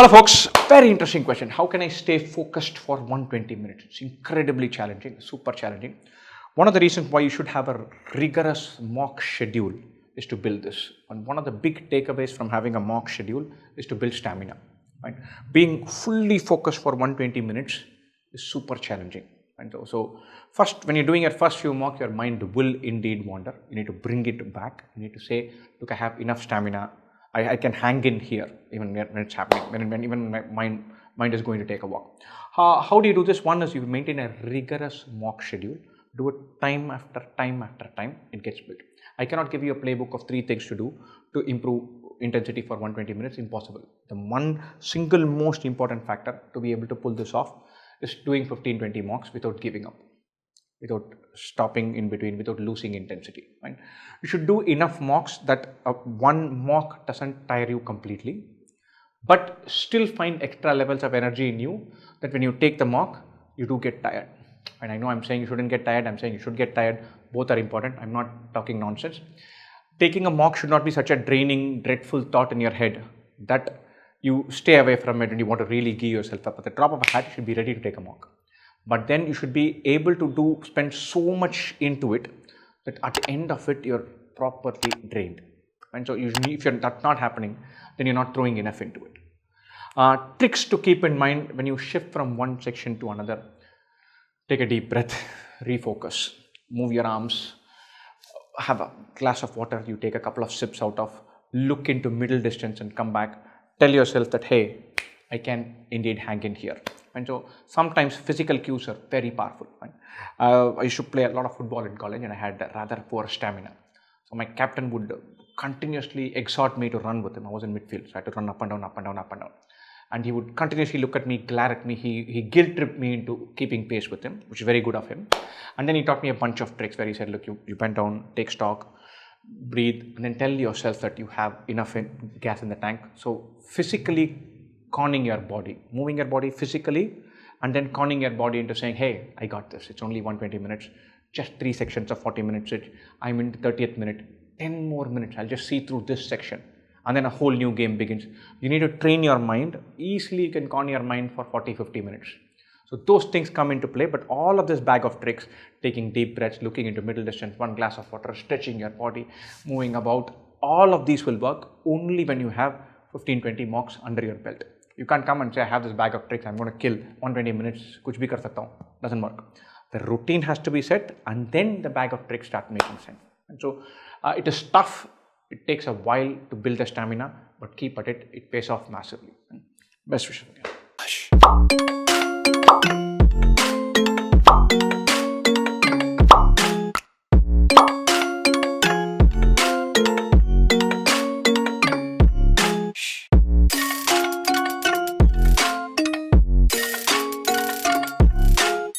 Hello folks, very interesting question. How can I stay focused for 120 minutes? It's incredibly challenging, super challenging. One of the reasons why you should have a rigorous mock schedule is to build this. And one of the big takeaways from having a mock schedule is to build stamina. Right? Being fully focused for 120 minutes is super challenging. And so first, when you're doing your first few mock, your mind will indeed wander. You need to bring it back. You need to say, look, I have enough stamina. I can hang in here even when it's happening, when even my mind is going to take a walk. How do you do this? One is you maintain a rigorous mock schedule. Do it time after time after time. It gets built. I cannot give you a playbook of 3 things to do to improve intensity for 120 minutes. Impossible. The one single most important factor to be able to pull this off is doing 15-20 mocks without giving up, without stopping in between, without losing intensity. Right? You should do enough mocks that one mock doesn't tire you completely, but still find extra levels of energy in you that when you take the mock, you do get tired. And I know I'm saying you shouldn't get tired, I'm saying you should get tired. Both are important. I'm not talking nonsense. Taking a mock should not be such a draining, dreadful thought in your head that you stay away from it and you want to really gear yourself up. At the drop of a hat, you should be ready to take a mock. But then you should be able to spend so much into it that at the end of it, you're properly drained. And so usually if that's not happening, then you're not throwing enough into it. Tricks to keep in mind when you shift from one section to another. Take a deep breath, refocus, move your arms, have a glass of water you take a couple of sips out of, look into middle distance and come back. Tell yourself that, hey, I can indeed hang in here. And so sometimes physical cues are very powerful. Right? I used to play a lot of football in college and I had rather poor stamina. So my captain would continuously exhort me to run with him. I was in midfield, so I had to run up and down, up and down, up and down. And he would continuously look at me, glare at me. He guilt tripped me into keeping pace with him, which is very good of him. And then he taught me a bunch of tricks where he said, look, you bend down, take stock, breathe, and then tell yourself that you have enough gas in the tank. So physically conning your body, moving your body physically, and then conning your body into saying, hey, I got this. It's only 120 minutes, just 3 sections of 40 minutes. I'm in the 30th minute, 10 more minutes. I'll just see through this section. And then a whole new game begins. You need to train your mind. Easily you can con your mind for 40-50 minutes. So those things come into play, but all of this bag of tricks, taking deep breaths, looking into middle distance, 1 glass of water, stretching your body, moving about, all of these will work only when you have 15-20 mocks under your belt. You can't come and say, I have this bag of tricks, I'm going to kill 120 minutes, kuch bhi kar sakta hu. Doesn't work. The routine has to be set and then the bag of tricks start making sense. And so it is tough. It takes a while to build the stamina, but keep at it. It pays off massively. Best wishes again.